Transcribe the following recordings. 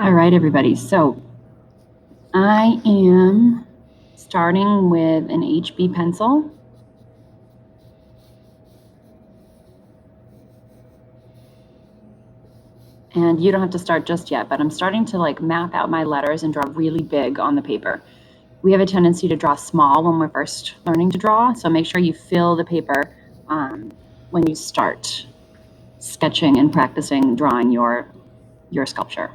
All right, everybody. So I am starting with an HB pencil. And you don't have to start just yet, but I'm starting to map out my letters and draw really big on the paper. We have a tendency to draw small when we're first learning to draw, so make sure you fill the paper when you start sketching and practicing drawing your sculpture.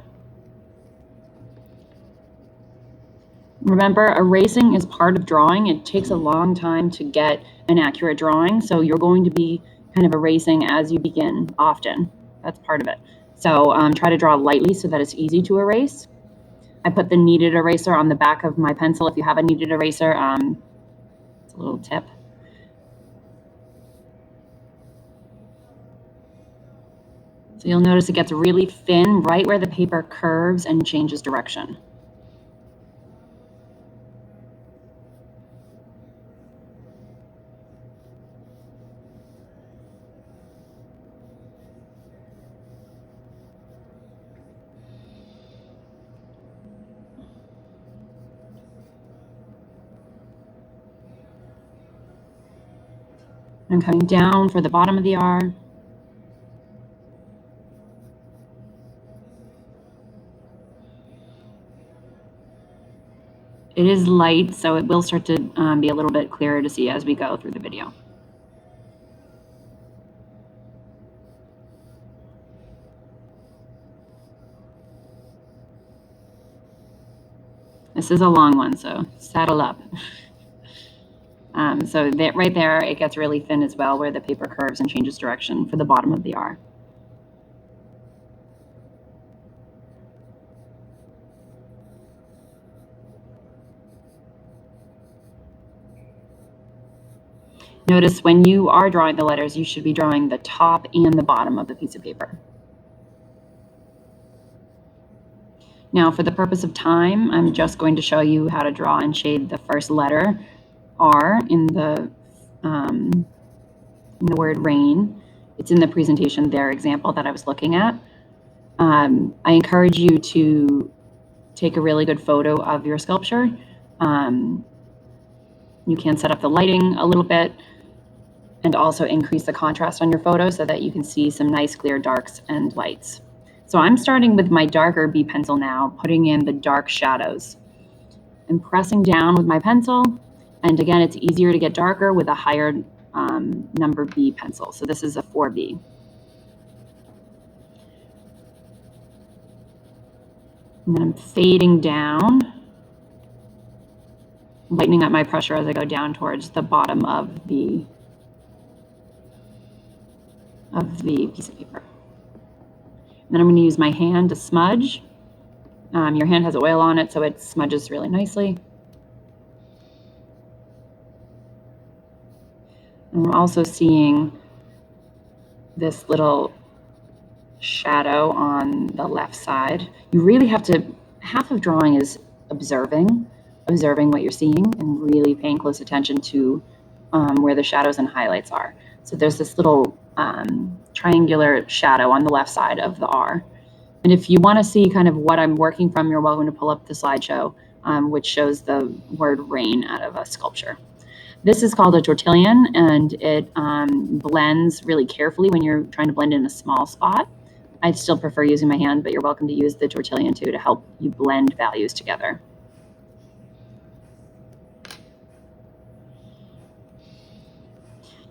Remember, erasing is part of drawing. It takes a long time to get an accurate drawing, so you're going to be kind of erasing as you begin often. That's part of it. So try to draw lightly so that it's easy to erase. I put the kneaded eraser on the back of my pencil. If you have a kneaded eraser, it's a little tip. So you'll notice it gets really thin right where the paper curves and changes direction. I'm coming down for the bottom of the R. It is light, so it will start to be a little bit clearer to see as we go through the video. This is a long one, so saddle up. So that right there, it gets really thin as well where the paper curves and changes direction for the bottom of the R. Notice when you are drawing the letters, you should be drawing the top and the bottom of the piece of paper. Now, for the purpose of time, I'm just going to show you how to draw and shade the first letter, R, in the word rain. It's in the presentation there, example that I was looking at. I encourage you to take a really good photo of your sculpture. You can set up the lighting a little bit and also increase the contrast on your photo so that you can see some nice clear darks and lights. So I'm starting with my darker B pencil now, putting in the dark shadows. I'm pressing down with my pencil, and again, it's easier to get darker with a higher number B pencil. So this is a 4B. And then I'm fading down, lightening up my pressure as I go down towards the bottom of the piece of paper. And then I'm going to use my hand to smudge. Your hand has oil on it, so it smudges really nicely. And I'm also seeing this little shadow on the left side. You really have to, half of drawing is observing what you're seeing and really paying close attention to where the shadows and highlights are. So there's this little triangular shadow on the left side of the R. And if you want to see kind of what I'm working from, you're welcome to pull up the slideshow, which shows the word rain out of a sculpture. This is called a tortillon, and it blends really carefully when you're trying to blend in a small spot. I still prefer using my hand, but you're welcome to use the tortillon too to help you blend values together.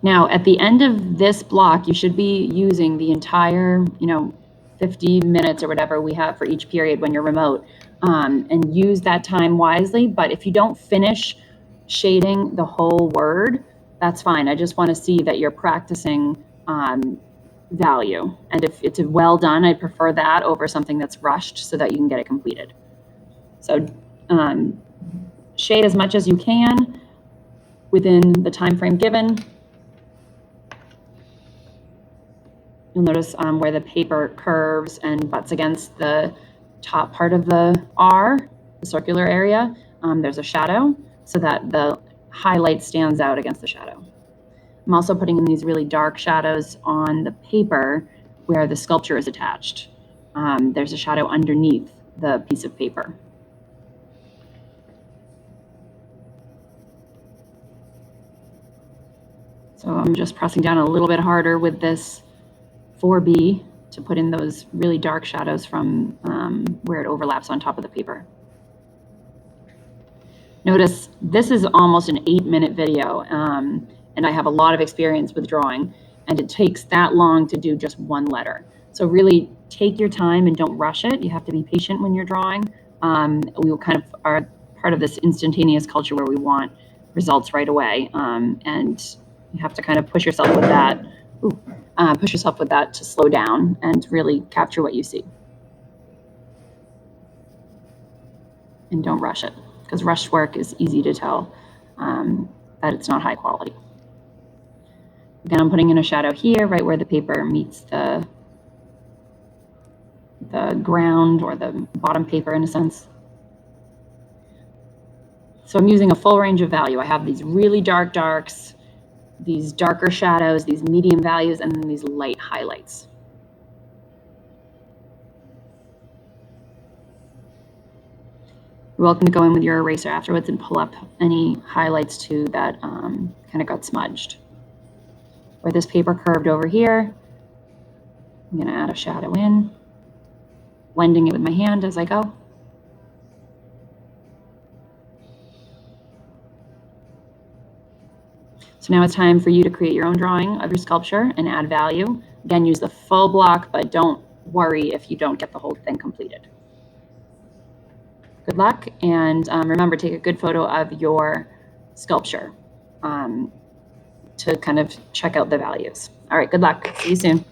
Now, at the end of this block, you should be using the entire, 50 minutes or whatever we have for each period when you're remote, and use that time wisely. But if you don't finish shading the whole word, that's fine. I just want to see that you're practicing value. And if it's well done, I prefer that over something that's rushed so that you can get it completed. So shade as much as you can within the time frame given. You'll notice where the paper curves and butts against the top part of the R, the circular area, there's a shadow so that the highlight stands out against the shadow. I'm also putting in these really dark shadows on the paper where the sculpture is attached. There's a shadow underneath the piece of paper. So I'm just pressing down a little bit harder with this 4B to put in those really dark shadows from where it overlaps on top of the paper. Notice this is almost an 8-minute video, and I have a lot of experience with drawing, and it takes that long to do just one letter. So really take your time and don't rush it. You have to be patient when you're drawing. We kind of are part of this instantaneous culture where we want results right away, and you have to kind of push yourself with that. Push yourself with that to slow down and really capture what you see. And don't rush it, because rushed work is easy to tell that it's not high quality. Again, I'm putting in a shadow here, right where the paper meets the ground or the bottom paper in a sense. So I'm using a full range of value. I have these really dark darks, these darker shadows, these medium values, and then these light highlights. You're welcome to go in with your eraser afterwards and pull up any highlights too that kind of got smudged. Where this paper curved over here, I'm going to add a shadow in, blending it with my hand as I go. So now it's time for you to create your own drawing of your sculpture and add value. Again, use the full block, but don't worry if you don't get the whole thing completed. Good luck, and remember, take a good photo of your sculpture to kind of check out the values. All right, good luck. See you soon.